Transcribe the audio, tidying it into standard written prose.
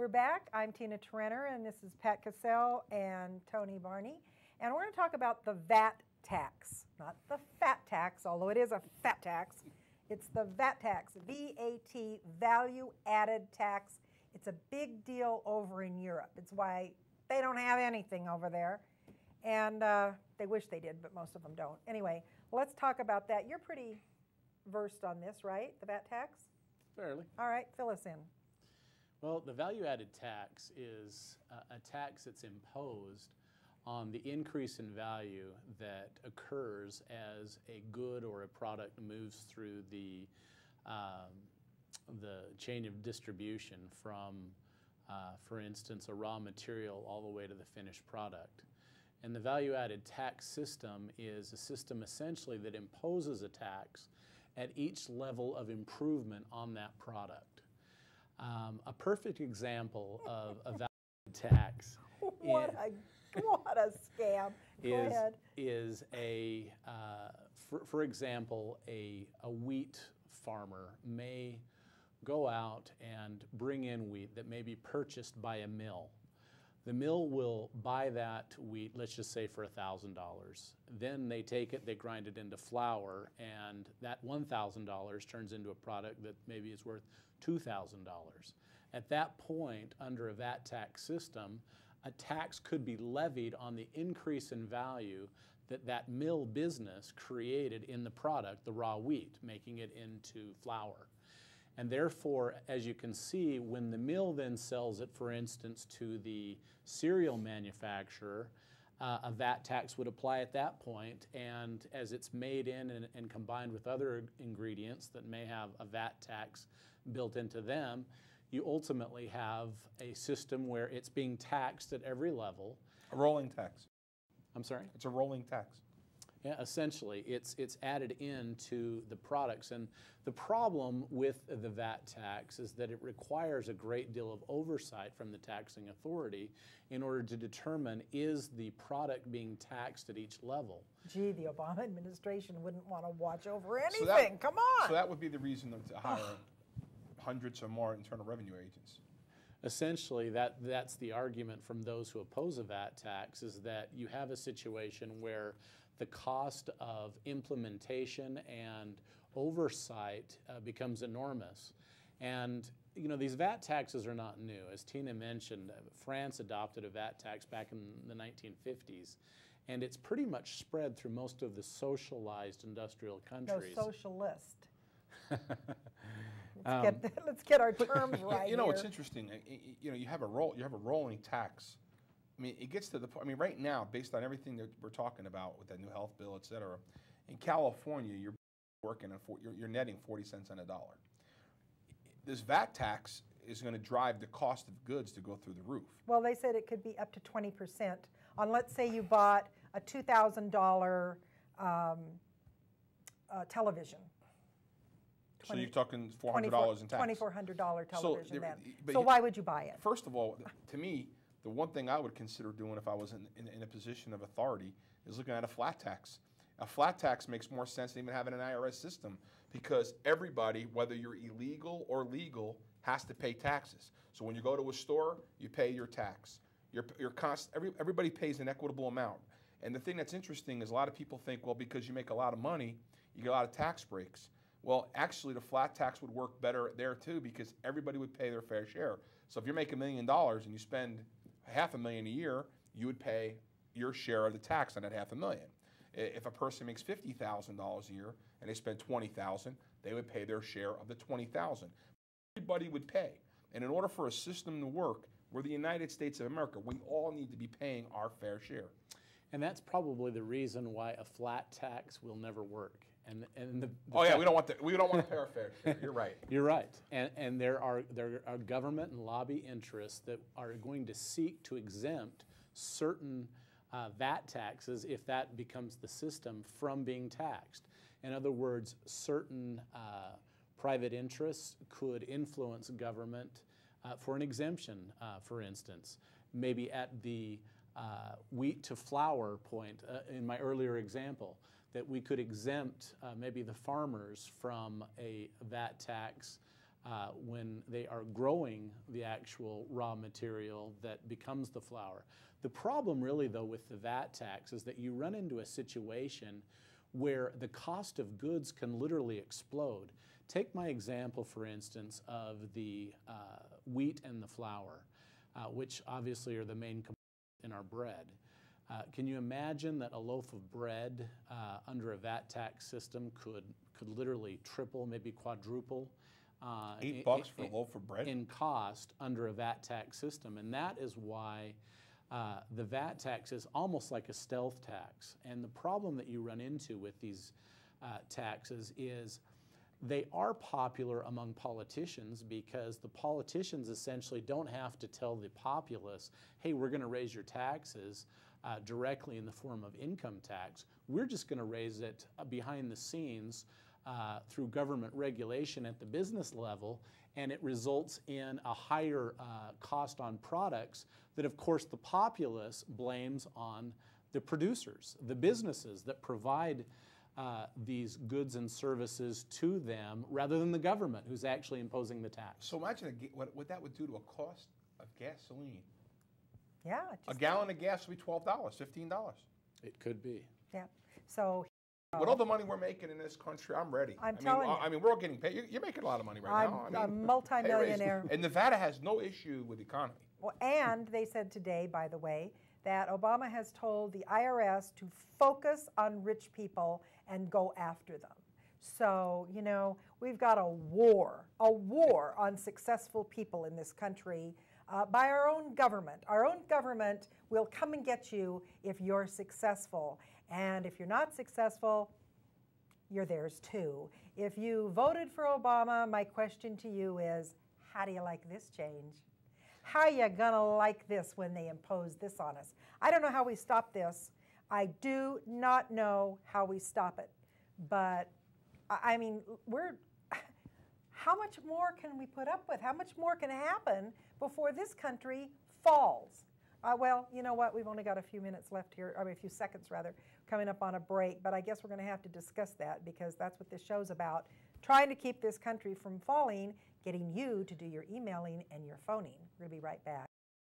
We're back. I'm Tina Trenner, and this is Pat Casale and Tony Barney. And we're going to talk about the VAT tax, not the fat tax, although it is a fat tax. It's the VAT tax, V-A-T, value added tax. It's a big deal over in Europe. It's why they don't have anything over there. And they wish they did, but most of them don't. Anyway, let's talk about that. You're pretty versed on this, right? The VAT tax? Fairly. All right, fill us in. Well, the value-added tax is a tax that's imposed on the increase in value that occurs as a good or a product moves through the chain of distribution from, for instance, a raw material all the way to the finished product. And the value-added tax system is a system essentially that imposes a tax at each level of improvement on that product. A perfect example of a value-added tax what a scam. Go ahead. Is for example, a wheat farmer may go out and bring in wheat that may be purchased by a mill. The mill will buy that wheat, let's just say for $1,000. Then they take it, they grind it into flour, and that $1,000 turns into a product that maybe is worth $2,000. At that point, under a VAT tax system, a tax could be levied on the increase in value that that mill business created in the product, the raw wheat, making it into flour. And therefore, as you can see, when the mill then sells it, for instance, to the cereal manufacturer, a VAT tax would apply at that point, and as it's made in and combined with other ingredients that may have a VAT tax built into them, you ultimately have a system where it's being taxed at every level. A rolling tax. I'm sorry? It's a rolling tax. Yeah, essentially, it's added into the products. And the problem with the VAT tax is that it requires a great deal of oversight from the taxing authority in order to determine, is the product being taxed at each level? Gee, the Obama administration wouldn't want to watch over anything. Come on. So that would be the reason to hire hundreds or more Internal Revenue agents. Essentially, that's the argument from those who oppose a VAT tax, is that you have a situation where the cost of implementation and oversight becomes enormous. And you know, these VAT taxes are not new. As Tina mentioned, France adopted a VAT tax back in the 1950s, and it's pretty much spread through most of the socialized industrial countries. No, socialist. Let's get our terms right. You know, here. It's interesting. You know, you have a rolling tax. I mean, it gets to the point. I mean, right now, based on everything that we're talking about with that new health bill, et cetera, in California, you're working on you're netting 40 cents on a dollar. This VAT tax is going to drive the cost of goods to go through the roof. Well, they said it could be up to 20% on, let's say you bought a $2,000 television. So you're talking $400 in tax. $2,400 television then. So why would you buy it? First of all, to me, the one thing I would consider doing if I was in a position of authority is looking at a flat tax. A flat tax makes more sense than even having an IRS system, because everybody, whether you're illegal or legal, has to pay taxes. So when you go to a store, you pay your tax. Everybody pays an equitable amount. And the thing that's interesting is a lot of people think, well, because you make a lot of money, you get a lot of tax breaks. Well, actually, the flat tax would work better there too, because everybody would pay their fair share. So if you're making $1 million and you spend $500,000 a year, you would pay your share of the tax on that $500,000. If a person makes $50,000 a year and they spend $20,000, they would pay their share of the $20,000. Everybody would pay. And in order for a system to work, we're the United States of America. We all need to be paying our fair share. And that's probably the reason why a flat tax will never work. And we don't want to pay our fair share. You're right. You're right. And there are government and lobby interests that are going to seek to exempt certain VAT taxes, if that becomes the system, from being taxed. In other words, certain private interests could influence government for an exemption, for instance. Maybe at the wheat to flour point in my earlier example, that we could exempt maybe the farmers from a VAT tax when they are growing the actual raw material that becomes the flour. The problem really though with the VAT tax is that you run into a situation where the cost of goods can literally explode. Take my example, for instance, of the wheat and the flour, which obviously are the main components in our bread. Can you imagine that a loaf of bread under a VAT tax system could literally triple, maybe quadruple $8 for a loaf of bread? In cost under a VAT tax system? And that is why the VAT tax is almost like a stealth tax. And the problem that you run into with these taxes is they are popular among politicians because the politicians essentially don't have to tell the populace, hey, we're going to raise your taxes directly in the form of income tax. We're just going to raise it behind the scenes through government regulation at the business level, and it results in a higher cost on products that, of course, the populace blames on the producers, the businesses that provide these goods and services to them rather than the government who's actually imposing the tax. So imagine what that would do to a cost of gasoline. Yeah. A gallon of gas would be $12, $15. It could be. Yeah. So. With all the money we're making in this country, I'm ready. I'm telling you. I mean, we're all getting paid. You're making a lot of money right now. I'm a multimillionaire. And Nevada has no issue with the economy. Well, and they said today, by the way, that Obama has told the IRS to focus on rich people and go after them. So, you know, we've got a war on successful people in this country by our own government. Our own government will come and get you if you're successful. And if you're not successful, you're theirs too. If you voted for Obama, my question to you is, how do you like this change? How are you gonna like this when they impose this on us? I don't know how we stop this. I do not know how we stop it. But, I mean, how much more can we put up with? How much more can happen before this country falls? Well, you know what? We've only got a few minutes left here, I mean, a few seconds rather, coming up on a break. But I guess we're going to have to discuss that because that's what this show's about. Trying to keep this country from falling, getting you to do your emailing and your phoning. We're going to be right back.